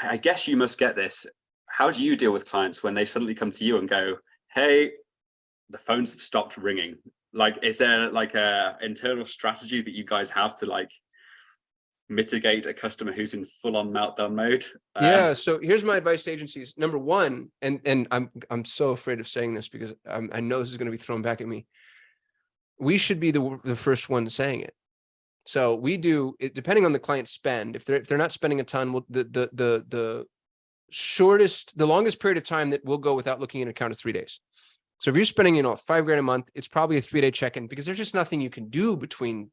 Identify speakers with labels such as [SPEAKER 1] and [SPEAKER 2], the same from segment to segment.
[SPEAKER 1] I guess you must get this. How do you deal with clients when they suddenly come to you and go, hey, the phones have stopped ringing? Like, is there like a internal strategy that you guys have to like mitigate a customer who's in full-on meltdown mode?
[SPEAKER 2] Yeah. So here's my advice to agencies. Number one, and I'm so afraid of saying this because I know this is going to be thrown back at me. We should be the first one saying it. So we do it depending on the client's spend. If they're not spending a ton, the longest period of time that we'll go without looking at an account is 3 days. So if you're spending, $5,000 a month, it's probably a 3-day check-in because there's just nothing you can do between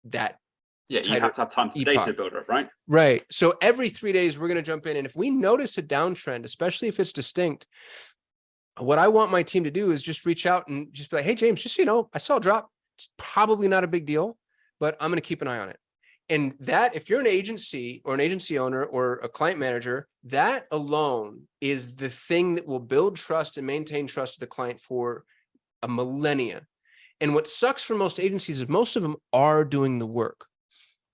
[SPEAKER 2] that.
[SPEAKER 1] Yeah, you have to have time for data builder, right?
[SPEAKER 2] Right. So every 3 days, we're going to jump in. And if we notice a downtrend, especially if it's distinct, what I want my team to do is just reach out and just be like, hey, James, just so you know, I saw a drop. It's probably not a big deal, but I'm going to keep an eye on it. And that, if you're an agency or an agency owner or a client manager, that alone is the thing that will build trust and maintain trust with the client for a millennia. And what sucks for most agencies is most of them are doing the work,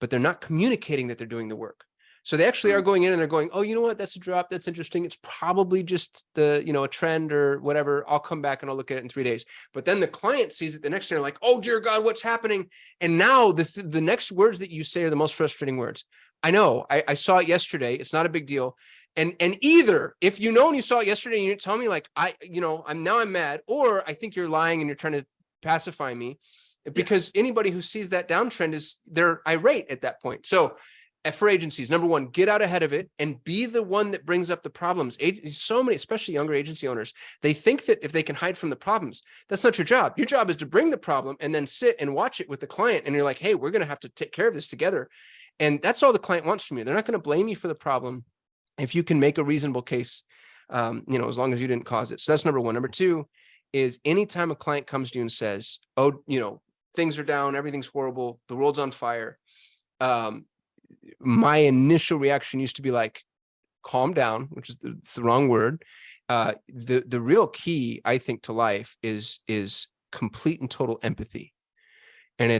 [SPEAKER 2] but they're not communicating that they're doing the work. So they actually are going in and they're going, oh, you know what? That's a drop. That's interesting. It's probably just a trend or whatever. I'll come back and I'll look at it in 3 days. But then the client sees it the next day and like, oh, dear God, what's happening? And now the next words that you say are the most frustrating words. I know, I saw it yesterday. It's not a big deal. And either if you know and you saw it yesterday and you're telling me like, I'm mad, or I think you're lying and you're trying to pacify me, because anybody who sees that downtrend they're irate at that point. So for agencies, number one, get out ahead of it and be the one that brings up the problems. So many, especially younger agency owners, they think that if they can hide from the problems, that's not your job. Your job is to bring the problem and then sit and watch it with the client. And you're like, hey, we're going to have to take care of this together. And that's all the client wants from you. They're not going to blame you for the problem if you can make a reasonable case, as long as you didn't cause it. So that's number one. Number two is anytime a client comes to you and says, oh, things are down, everything's horrible, the world's on fire. My initial reaction used to be like, calm down, which is the wrong word. The real key, I think, to life is complete and total empathy. And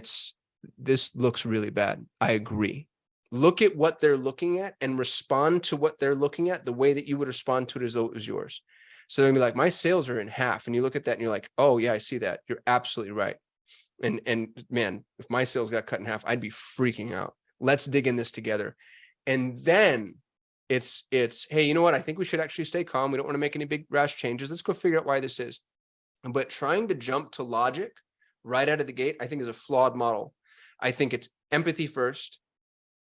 [SPEAKER 2] this looks really bad. I agree. Look at what they're looking at and respond to what they're looking at the way that you would respond to it as though it was yours. So they're gonna be like, my sales are in half. And you look at that and you're like, oh yeah, I see that. You're absolutely right. And man, if my sales got cut in half, I'd be freaking out. Let's dig in this together. And then it's, hey, you know what? I think we should actually stay calm. We don't want to make any big rash changes. Let's go figure out why this is. But trying to jump to logic right out of the gate, I think is a flawed model. I think it's empathy first.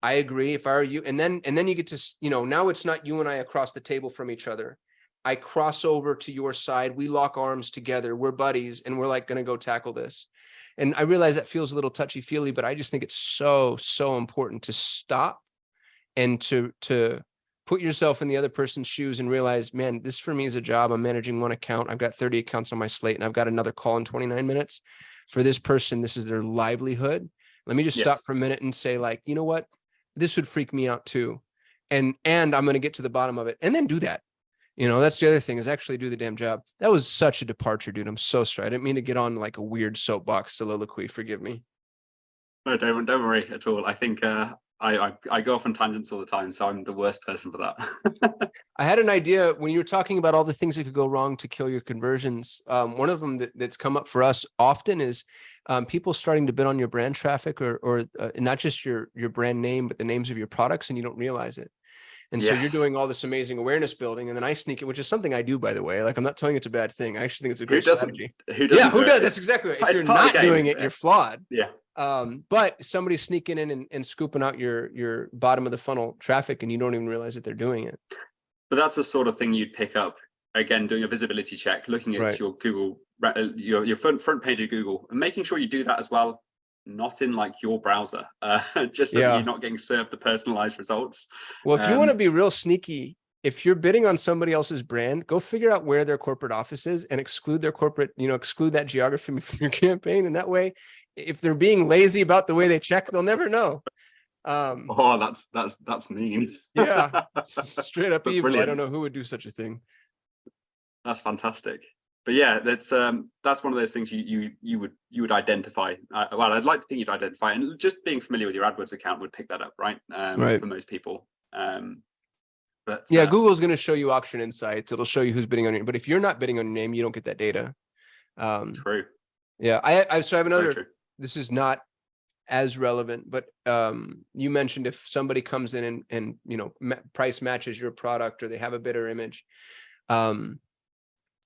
[SPEAKER 2] I agree. If I were you, and then you get to, now it's not you and I across the table from each other. I cross over to your side. We lock arms together. We're buddies and we're like going to go tackle this. And I realize that feels a little touchy-feely, but I just think it's so, so important to stop and to put yourself in the other person's shoes and realize, man, this for me is a job. I'm managing one account. I've got 30 accounts on my slate and I've got another call in 29 minutes. For this person, this is their livelihood. Let me just stop for a minute and say, like, you know what? This would freak me out too. And I'm going to get to the bottom of it and then do that. That's the other thing, is actually do the damn job. That was such a departure, dude. I'm so sorry. I didn't mean to get on like a weird soapbox soliloquy. Forgive me.
[SPEAKER 1] No, don't worry at all. I think I go off on tangents all the time, so I'm the worst person for that.
[SPEAKER 2] I had an idea when you were talking about all the things that could go wrong to kill your conversions. One of them that's come up for us often is people starting to bid on your brand traffic or not just your brand name, but the names of your products, and you don't realize it. And so you're doing all this amazing awareness building, and then I sneak it, which is something I do, by the way. Like, I'm not telling you it's a bad thing. I actually think it's a great strategy.
[SPEAKER 1] Who doesn't?
[SPEAKER 2] Who does? That's exactly right. If you're not doing it, you're flawed.
[SPEAKER 1] Yeah.
[SPEAKER 2] But somebody's sneaking in and scooping out your bottom of the funnel traffic, and you don't even realize that they're doing it.
[SPEAKER 1] But that's the sort of thing you'd pick up, again, doing a visibility check, looking at your Google, your front page of Google, and making sure you do that as well. Not in like your browser, just so that you're not getting served the personalized results.
[SPEAKER 2] Well, if you want to be real sneaky, if you're bidding on somebody else's brand, go figure out where their corporate office is and exclude their corporate, exclude that geography from your campaign. And that way, if they're being lazy about the way they check, they'll never know.
[SPEAKER 1] That's mean.
[SPEAKER 2] Yeah, straight up evil.
[SPEAKER 1] Brilliant.
[SPEAKER 2] I don't know who would do such a thing.
[SPEAKER 1] That's fantastic. But yeah, that's one of those things you would identify. Well, I'd like to think you'd identify, and just being familiar with your AdWords account would pick that up, right? For most people. But
[SPEAKER 2] yeah, Google's going to show you auction insights. It'll show you who's bidding on your, but if you're not bidding on your name, you don't get that data.
[SPEAKER 1] True.
[SPEAKER 2] Yeah, I have
[SPEAKER 1] Very
[SPEAKER 2] another,
[SPEAKER 1] true.
[SPEAKER 2] this is not as relevant, but you mentioned if somebody comes in and you know, price matches your product or they have a bidder image.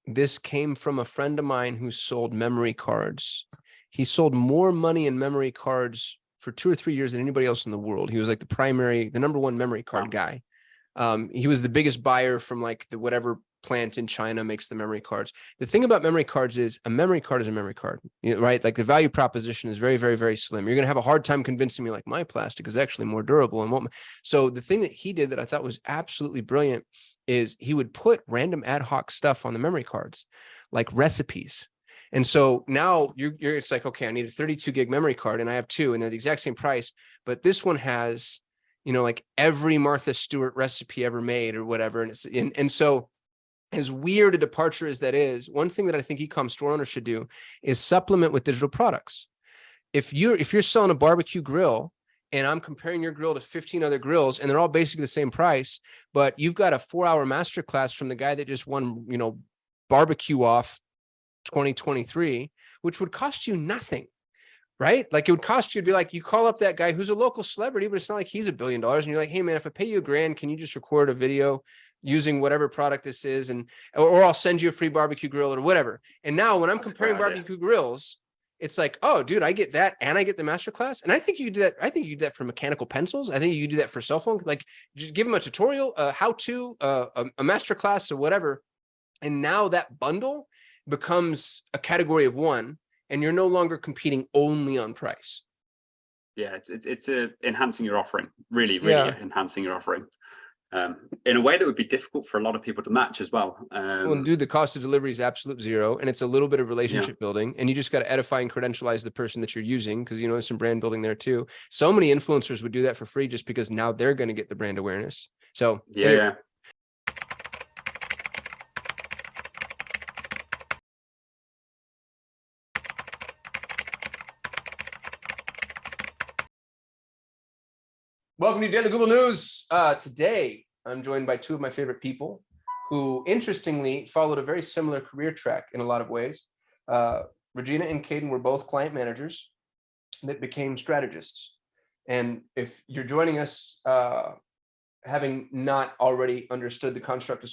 [SPEAKER 2] This came from a friend of mine who sold memory cards. He sold more money in memory cards for 2 or 3 years than anybody else in the world. He was like the number one memory card guy. He was the biggest buyer from like the whatever plant in China makes the memory cards. The thing about memory cards is a memory card is a memory card, right? Like the value proposition is very, very, very slim. You're going to have a hard time convincing me like my plastic is actually more durable and won't. So the thing that he did that I thought was absolutely brilliant is he would put random ad hoc stuff on the memory cards, like recipes. And so now it's like, okay, I need a 32 gig memory card and I have 2 and they're the exact same price, but this one has, you know, like every Martha Stewart recipe ever made or whatever. And it's and so as weird a departure as that is, one thing that I think e-com store owners should do is supplement with digital products. If you're selling a barbecue grill and I'm comparing your grill to 15 other grills and they're all basically the same price, but you've got a 4-hour masterclass from the guy that just won, you know, barbecue off 2023, which would cost you nothing. Right? Like it would cost you to be like, you call up that guy who's a local celebrity, but it's not like he's $1 billion. And you're like, hey man, if I pay you $1,000, can you just record a video using whatever product this is? And, or I'll send you a free barbecue grill or whatever. And now when I'm comparing barbecue grills, it's like, oh dude, I get that. And I get the masterclass. And I think you could do that. I think you could do that for mechanical pencils. I think you could do that for cell phone. Like just give them a tutorial, how to, a masterclass or whatever. And now that bundle becomes a category of one. And you're no longer competing only on price.
[SPEAKER 1] Yeah, it's enhancing your offering, really enhancing your offering in a way that would be difficult for a lot of people to match as well.
[SPEAKER 2] Well, and dude, the cost of delivery is absolute zero, and it's a little bit of relationship building, and you just got to edify and credentialize the person that you're using because you know there's some brand building there too. So many influencers would do that for free just because now they're going to get the brand awareness. So
[SPEAKER 1] yeah.
[SPEAKER 2] Welcome to Daily Google News. Today, I'm joined by 2 of my favorite people who, interestingly, followed a very similar career track in a lot of ways. Regina and Caden were both client managers that became strategists. And if you're joining us, having not already understood the construct of